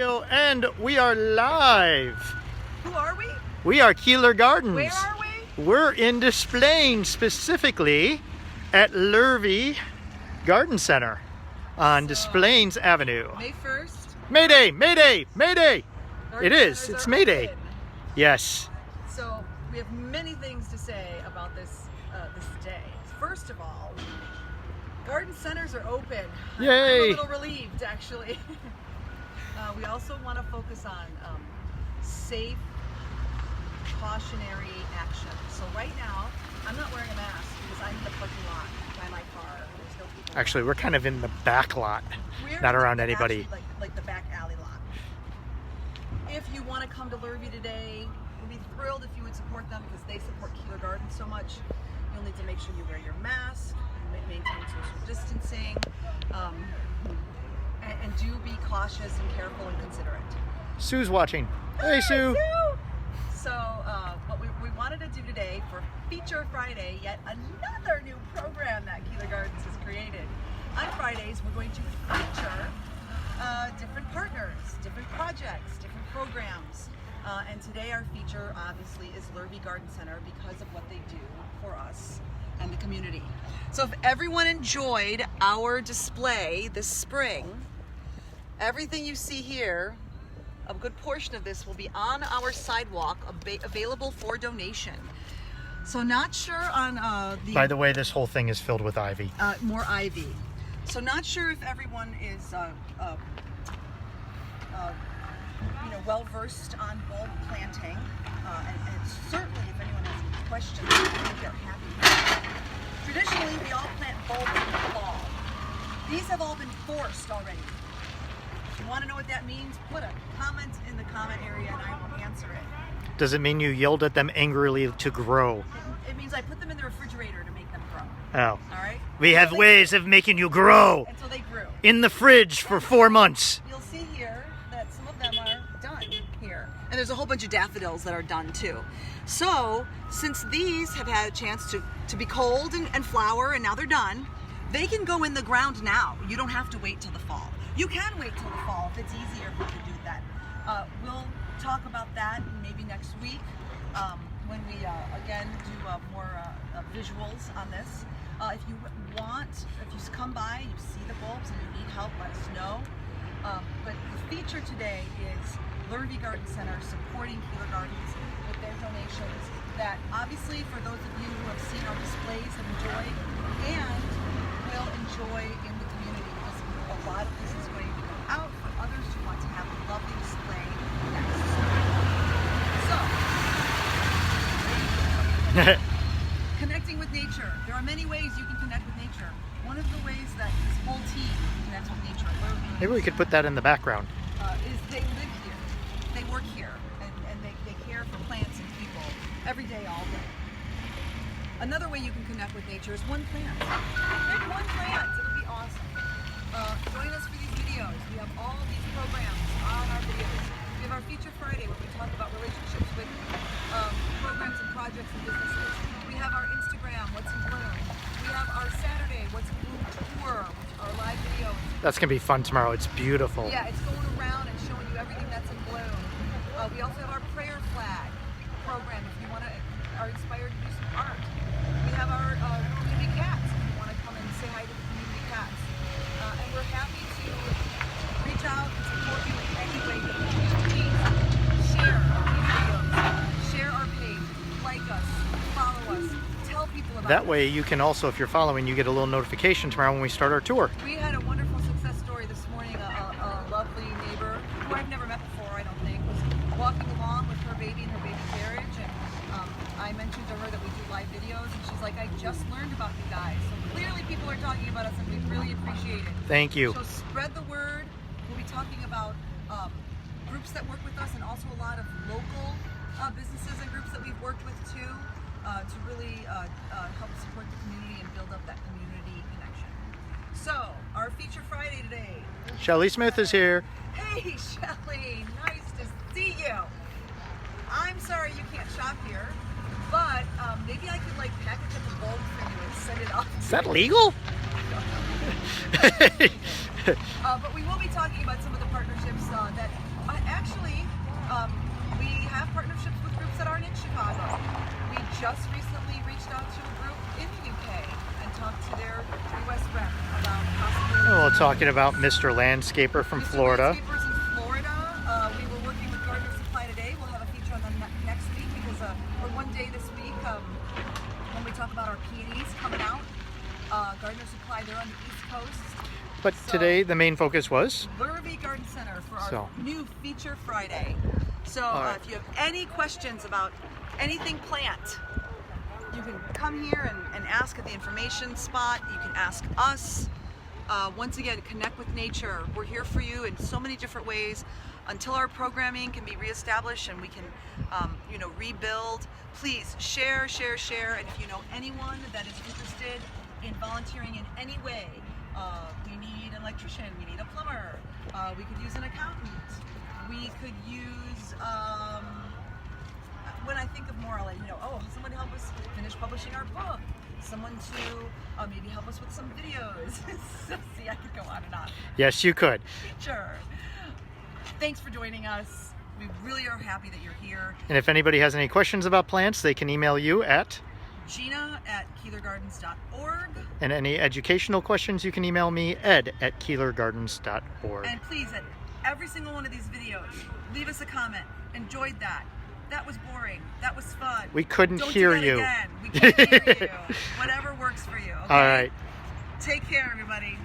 And we are live. Who are we? We are Keeler Gardens. Where are we? We're in Des Plaines, specifically at Lurvey Garden Center on Des Plaines Avenue. May 1st. Mayday! Mayday! Mayday! Garden It is. centers It's are Mayday. open. Yes. So we have many things to say about this day. First of all, garden centers are open. Yay. I'm a little relieved, actually. We also want to focus on safe, cautionary action. So right now, I'm not wearing a mask because I'm in the parking lot by my car. There's no people. Actually, we're kind of in the back lot, We're not around actually anybody. like the back alley lot. If you want to come to Lurvey today, we'd be thrilled if you would support them because they support Keeler Gardens so much. You'll need to make sure you wear your mask, maintain social distancing, and do be cautious and careful and considerate. Sue's watching. Hey, Sue. So what we wanted to do today for Feature Friday, yet another new program that Keeler Gardens has created. On Fridays, we're going to feature different partners, different projects, different programs. And today our feature obviously is Lurvey Garden Center because of what they do for us and the community. So if everyone enjoyed our display this spring, everything you see here, a good portion of this will be on our sidewalk, available for donation. So not sure on By the way, this whole thing is filled with ivy. more ivy. So not sure if everyone is well versed on bulb planting, and certainly if anyone has any questions, I think they're happy. Traditionally, we all plant bulbs in the fall. These have all been forced already. If you want to know what that means, put a comment in the comment area and I will answer it. Does it mean you yelled at them angrily to grow? It means I put them in the refrigerator to make them grow. Oh. All right? We have ways of making you grow. Until they grew. In the fridge for 4 months. You'll see here that some of them are done here. And there's a whole bunch of daffodils that are done too. So, since these have had a chance to be cold and flower and now they're done, they can go in the ground now. You don't have to wait till the fall. You can wait till the fall if it's easier for you to do that. We'll talk about that maybe next week when we again do more visuals on this. If you come by, you see the bulbs and you need help, let us know. But the feature today is Lurvey Garden Center supporting Keeler Gardens with their donations that obviously for those of you who have seen our displays have enjoyed and will enjoy in the community because a lot of this is going to go out for others who want to have a lovely display next spring. So, connecting with nature. There are many ways you can connect with nature. One of the ways that this whole team connects with nature, Maybe we could put that in the background. is they live here, they work here, and they care for plants and people every day, all day. Another way you can connect with nature is one plant. Pick one plant, it would be awesome. Join us for these videos. We have all of these programs on our videos. We have our Feature Friday where we talk about relationships with programs and projects and businesses. We have our Instagram, What's in Bloom. We have our Saturday, What's in Bloom tour, our live video. That's going to be fun tomorrow. It's beautiful. Yeah, it's going around and showing you everything that's in bloom. We also have our prayer flag program if you are inspired to do some art. We have our community cats if you want to come and say hi to the community cats. And we're happy to reach out and support you in any way that you can. Please share our videos, share our page, like us, follow us, tell people about That us. way you can also, if you're following, you get a little notification tomorrow when we start our tour. We had a wonderful success story this morning. A lovely neighbor who I've never met before, I don't think, was walking along with her baby in her baby carriage, and I mentioned to her that we do live videos, and she's like, I just learned about you guys. So clearly people are talking about us, and we really appreciate it. Thank you. So spread the word. We'll be talking about groups that work with us, and also a lot of local businesses and groups that we've worked with too, to really help support the community and build up that community connection. So, our Feature Friday today. Shelly Smith is here. Hey, Shelly, nice to see you. I'm sorry you can't shop here, but maybe I could package up a bulb for you and send it off. Is that legal? But we will be talking about some of the partnerships that talking about Mr. Landscaper from Florida. Landscapers in Florida. We were working with Gardener Supply today. We'll have a feature on them next week because, or one day this week, when we talk about our peonies coming out. Gardener Supply, they're on the East Coast. But today the main focus was Lurvey Garden Center for our new Feature Friday. So if you have any questions about anything plant, you can come here and ask at the information spot. You can ask us. Once again, connect with nature. We're here for you in so many different ways until our programming can be reestablished and we can, rebuild. Please share. And if you know anyone that is interested in volunteering in any way, we need an electrician, we need a plumber, we could use an accountant, we could use, when I think of more, I'll let you know, someone to help us finish publishing our book, someone to maybe help us with some videos. See, I could go on and on. Yes, you could. Sure. Thanks for joining us. We really are happy that you're here. And if anybody has any questions about plants, they can email you at Gina@KeelerGardens.org. And any educational questions, you can email me, ed@KeelerGardens.org. And please, at every single one of these videos, leave us a comment. Enjoyed that. That was boring. That was fun. We couldn't Don't hear do that you. Again. We can't hear you. Whatever works for you. Okay? All right. Take care, everybody.